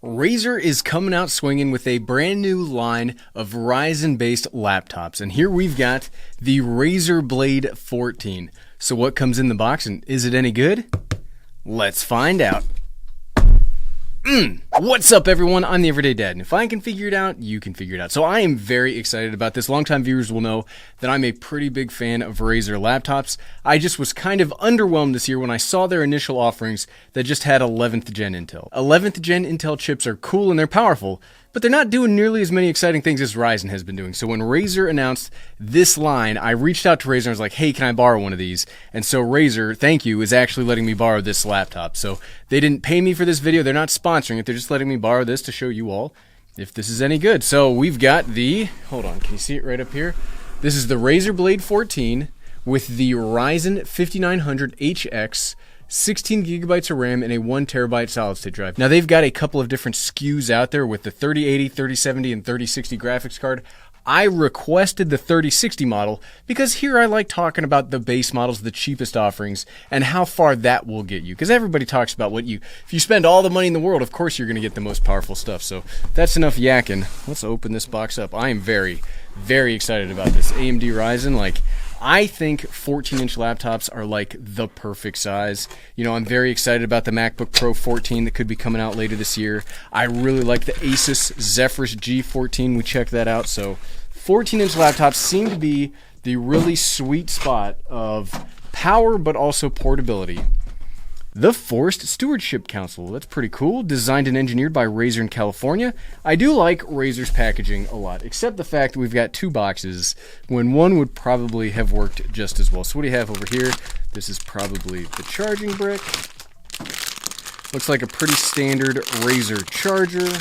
Razer is coming out swinging with a brand new line of Ryzen-based laptops, and here we've got the Razer Blade 14. So what comes in the box, and is it any good? Let's find out. What's up, everyone? I'm the Everyday Dad, and if I can figure it out, you can figure it out. So I am very excited about this. Longtime viewers will know that I'm a pretty big fan of Razer laptops. I just was kind of underwhelmed this year when I saw their initial offerings that just had 11th gen Intel. 11th gen Intel chips are cool and they're powerful, but they're not doing nearly as many exciting things as Ryzen has been doing. So when Razer announced this line, I reached out to Razer and was like, hey, can I borrow one of these? And so Razer, thank you, is actually letting me borrow this laptop. So they didn't pay me for this video. They're not sponsoring it. They're just letting me borrow this to show you all if this is any good. So we've got the, hold on, can you see it right up here? This is the Razer Blade 14 with the Ryzen 5900HX, 16 gigabytes of RAM, and a 1 terabyte solid state drive. Now they've got a couple of different SKUs out there with the 3080, 3070, and 3060 graphics card. I requested the 3060 model because here I like talking about the base models, the cheapest offerings, and how far that will get you. Because everybody talks about if you spend all the money in the world, of course you're going to get the most powerful stuff. So that's enough yakking. Let's open this box up. I am very, very excited about this. AMD Ryzen, I think 14-inch laptops are like the perfect size. You know, I'm very excited about the MacBook Pro 14 that could be coming out later this year. I really like the Asus Zephyrus G14. We checked that out. So 14-inch laptops seem to be the really sweet spot of power but also portability. The Forest Stewardship Council, that's pretty cool. Designed and engineered by Razer in California. I do like Razer's packaging a lot, except the fact that we've got two boxes when one would probably have worked just as well. So what do you have over here? This is probably the charging brick. Looks like a pretty standard Razer charger.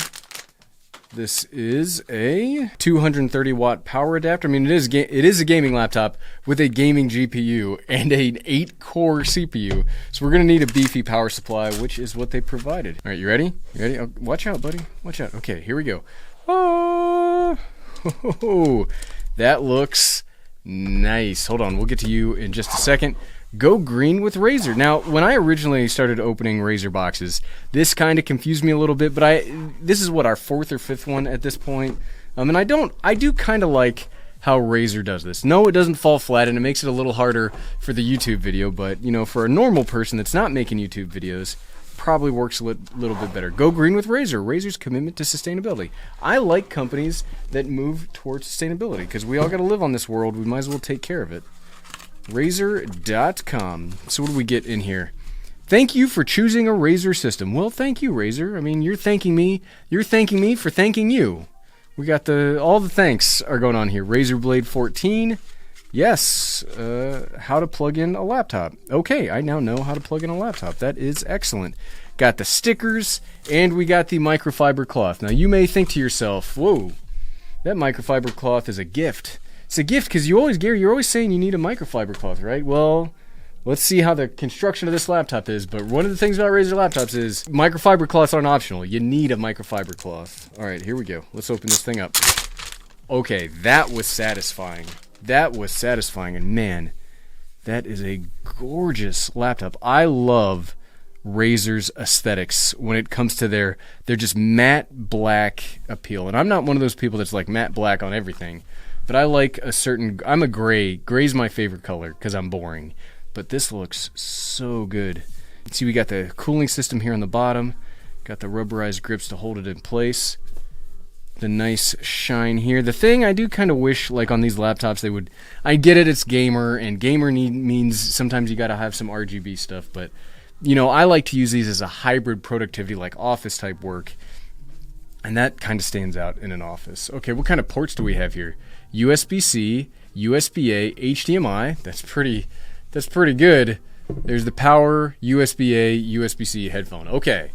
This is a 230 watt power adapter. I mean, it is a gaming laptop with a gaming GPU and an 8-core CPU. So we're going to need a beefy power supply, which is what they provided. All right, you ready? You ready? Oh, watch out, buddy. Watch out. Okay, here we go. Oh, that looks nice. Hold on, we'll get to you in just a second. Go green with Razer. Now, when I originally started opening Razer boxes, this kind of confused me a little bit, but this is what, our fourth or fifth one at this point. And I do kind of like how Razer does this. No, it doesn't fall flat, and it makes it a little harder for the YouTube video, but, you know, for a normal person that's not making YouTube videos, probably works a little bit better. Go green with Razer. Razer's commitment to sustainability. I like companies that move towards sustainability, because we all got to live on this world. We might as well take care of it. Razer.com. So what do we get in here? Thank you for choosing a Razer system. Well, thank you, Razer. I mean, you're thanking me for thanking you. We got all the thanks are going on here. Razer Blade 14. Yes. How to plug in a laptop. Okay, I now know how to plug in a laptop. That is excellent. Got the stickers, and we got the microfiber cloth. Now, you may think to yourself, whoa, that microfiber cloth is a gift. It's a gift because Gary, you're always saying you need a microfiber cloth, right? Well, let's see how the construction of this laptop is. But one of the things about Razer laptops is microfiber cloths aren't optional. You need a microfiber cloth. All right, here we go. Let's open this thing up. Okay, that was satisfying. That was satisfying. And man, that is a gorgeous laptop. I love Razer's aesthetics when it comes to their just matte black appeal. And I'm not one of those people that's like matte black on everything. But I like I'm a gray. Gray's my favorite color because I'm boring. But this looks so good. You see we got the cooling system here on the bottom. Got the rubberized grips to hold it in place. The nice shine here. The thing I do kind of wish, like on these laptops, I get it, it's gamer, and gamer means sometimes you got to have some RGB stuff. But, you know, I like to use these as a hybrid productivity, like office type work. And that kind of stands out in an office. Okay, what kind of ports do we have here? USB-C, USB-A, HDMI. That's pretty good. There's the power, USB-A, USB-C headphone. Okay.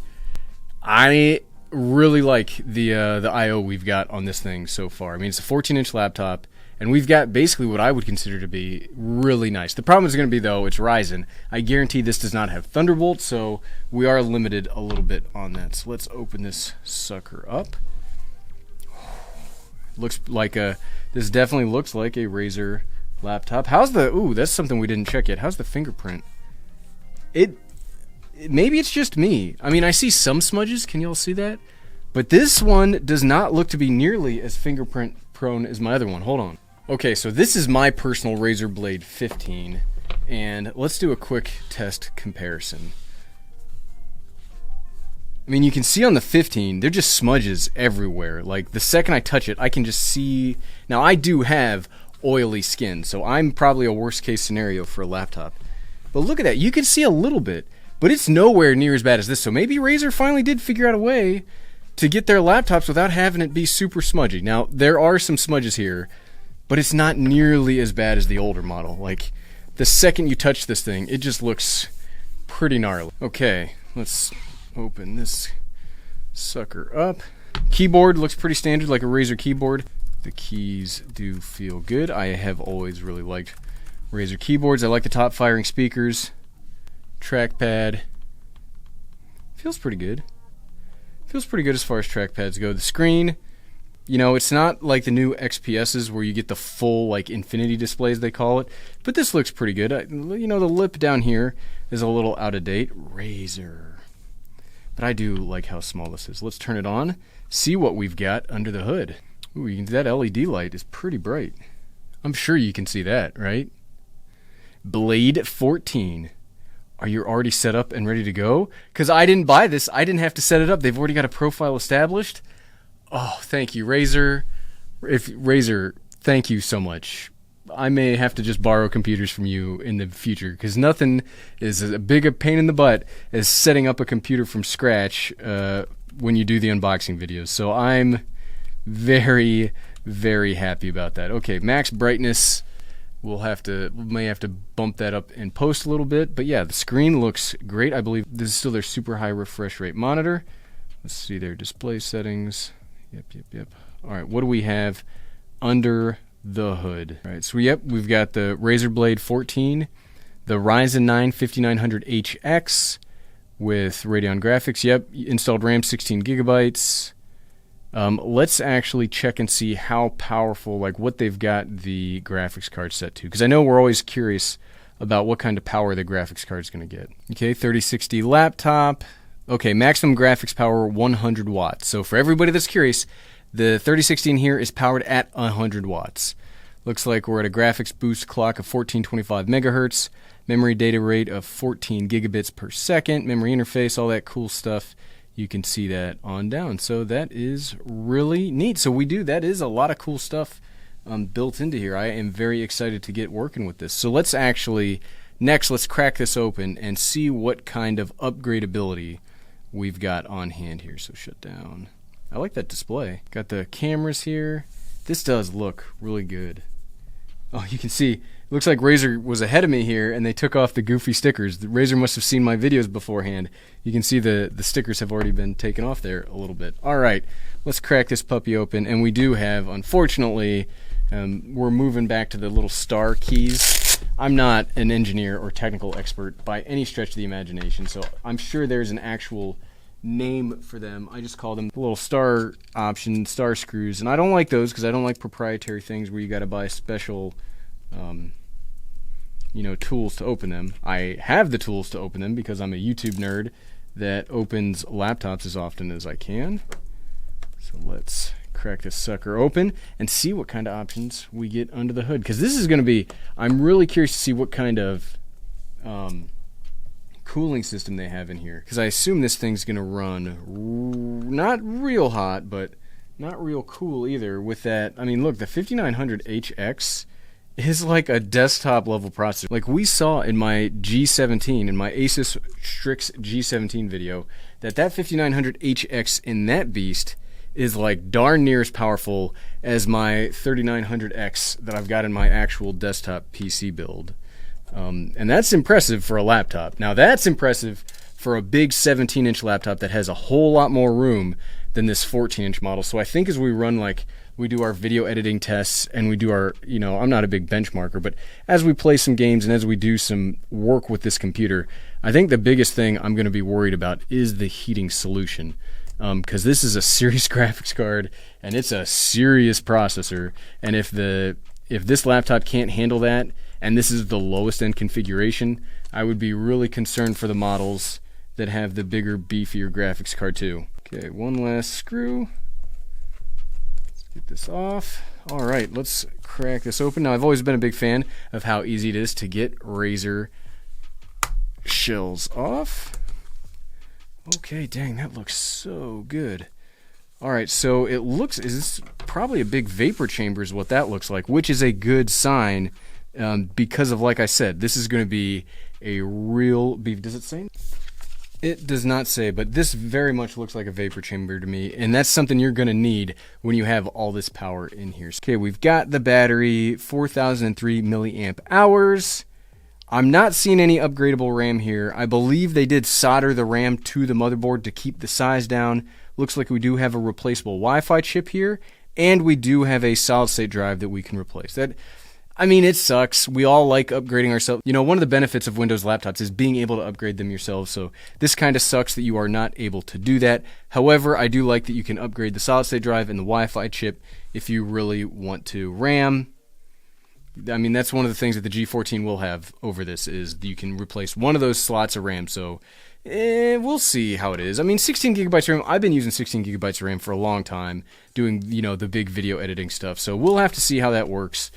I really like the I/O we've got on this thing so far. I mean, it's a 14-inch laptop, and we've got basically what I would consider to be really nice. The problem is going to be, though, it's Ryzen. I guarantee this does not have Thunderbolt, so we are limited a little bit on that. So let's open this sucker up. This definitely looks like a Razer laptop. That's something we didn't check yet. How's the fingerprint? Maybe it's just me. I mean, I see some smudges. Can y'all see that? But this one does not look to be nearly as fingerprint prone as my other one. Hold on. Okay, so this is my personal Razer Blade 15, and let's do a quick test comparison. I mean, you can see on the 15, they're just smudges everywhere. Like, the second I touch it, I can just see... Now, I do have oily skin, so I'm probably a worst case scenario for a laptop. But look at that, you can see a little bit, but it's nowhere near as bad as this. So maybe Razer finally did figure out a way to get their laptops without having it be super smudgy. Now, there are some smudges here, but it's not nearly as bad as the older model. Like, the second you touch this thing, it just looks pretty gnarly. Okay, let's open this sucker up. Keyboard looks pretty standard, like a Razer keyboard. The keys do feel good. I have always really liked Razer keyboards. I like the top firing speakers. Trackpad feels pretty good. Feels pretty good as far as trackpads go. The screen, you know, it's not like the new XPSs where you get the full, like, infinity displays, they call it. But this looks pretty good. You know, the lip down here is a little out of date. Razer. But I do like how small this is. Let's turn it on, see what we've got under the hood. Ooh, that LED light is pretty bright. I'm sure you can see that, right? Blade 14. Are you already set up and ready to go? Because I didn't buy this. I didn't have to set it up. They've already got a profile established. Oh, thank you, Razer. Razer, thank you so much. I may have to just borrow computers from you in the future, because nothing is as big a pain in the butt as setting up a computer from scratch when you do the unboxing videos. So I'm very, very happy about that. Okay, max brightness. We may have to bump that up in post a little bit. But yeah, the screen looks great. I believe this is still their super high refresh rate monitor. Let's see their display settings. Yep. All right, what do we have under the hood? All right, so we've got the Razer Blade 14, the Ryzen 9 5900HX with Radeon graphics. Yep, installed RAM 16 gigabytes. Let's actually check and see how powerful, like what they've got the graphics card set to, because I know we're always curious about what kind of power the graphics card is going to get. Okay, 3060 laptop. Okay, maximum graphics power 100 watts. So for everybody that's curious, the 3060 in here is powered at 100 watts. Looks like we're at a graphics boost clock of 1425 megahertz, memory data rate of 14 gigabits per second, memory interface, all that cool stuff. You can see that on down. So that is really neat. So that is a lot of cool stuff built into here. I am very excited to get working with this. So let's crack this open and see what kind of upgradability we've got on hand here. So shut down. I like that display. Got the cameras here. This does look really good. Oh, you can see, it looks like Razer was ahead of me here, and they took off the goofy stickers. The Razer must have seen my videos beforehand. You can see the stickers have already been taken off there a little bit. All right, let's crack this puppy open, and we do have, unfortunately, we're moving back to the little star keys. I'm not an engineer or technical expert by any stretch of the imagination, so I'm sure there's an actual name for them. I just call them the little star option, star screws, and I don't like those because I don't like proprietary things where you got to buy special tools to open them. I have the tools to open them because I'm a YouTube nerd that opens laptops as often as I can. So let's crack this sucker open and see what kind of options we get under the hood, because this is going to be, I'm really curious to see what kind of cooling system they have in here, because I assume this thing's going to run not real hot, but not real cool either with that. I mean, look, the 5900HX is like a desktop level processor. Like we saw in my G17, in my Asus Strix G17 video, that 5900HX in that beast is like darn near as powerful as my 3900X that I've got in my actual desktop PC build. And that's impressive for a laptop. Now that's impressive for a big 17-inch laptop that has a whole lot more room than this 14-inch model. So I think as we do our video editing tests and we do our, I'm not a big benchmarker, but as we play some games and as we do some work with this computer, I think the biggest thing I'm going to be worried about is the heating solution. Because this is a serious graphics card and it's a serious processor. And if this laptop can't handle that, and this is the lowest end configuration, I would be really concerned for the models that have the bigger, beefier graphics card too. Okay, one last screw. Let's get this off. All right, let's crack this open. Now, I've always been a big fan of how easy it is to get Razer shells off. Okay, dang, that looks so good. All right, so it looks, is this probably a big vapor chamber is what that looks like, which is a good sign because of, like I said, this is going to be a real beef. Does it say? It does not say, but this very much looks like a vapor chamber to me, and that's something you're going to need when you have all this power in here. Okay, we've got the battery, 4,003 milliamp hours. I'm not seeing any upgradable RAM here. I believe they did solder the RAM to the motherboard to keep the size down. Looks like we do have a replaceable Wi-Fi chip here, and we do have a solid-state drive that we can replace. That, I mean, it sucks. We all like upgrading ourselves. You know, one of the benefits of Windows laptops is being able to upgrade them yourselves, so this kind of sucks that you are not able to do that. However, I do like that you can upgrade the solid-state drive and the Wi-Fi chip if you really want to. RAM, I mean, that's one of the things that the G14 will have over this, is you can replace one of those slots of RAM, so we'll see how it is. I mean, 16 gigabytes RAM, I've been using 16 gigabytes of RAM for a long time, doing, you know, the big video editing stuff, so we'll have to see how that works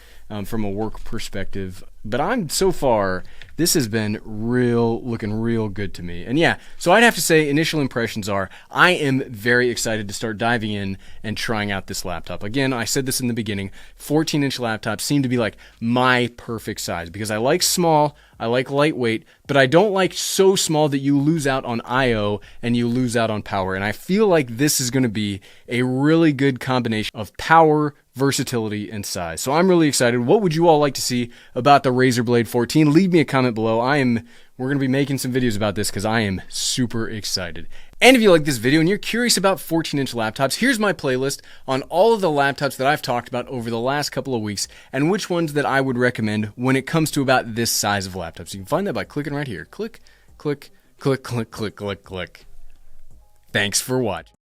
from a work perspective. But so far, this has been looking real good to me. And yeah, so I'd have to say initial impressions are, I am very excited to start diving in and trying out this laptop. Again, I said this in the beginning, 14-inch laptops seem to be like my perfect size because I like small, I like lightweight, but I don't like so small that you lose out on I/O and you lose out on power. And I feel like this is going to be a really good combination of power, versatility, and size. So I'm really excited. What would you all like to see about the Razer Blade 14? Leave me a comment below. We're going to be making some videos about this because I am super excited. And if you like this video and you're curious about 14-inch laptops, here's my playlist on all of the laptops that I've talked about over the last couple of weeks and which ones that I would recommend when it comes to about this size of laptops. You can find that by clicking right here. Click, click, click, click, click, click, click. Thanks for watching.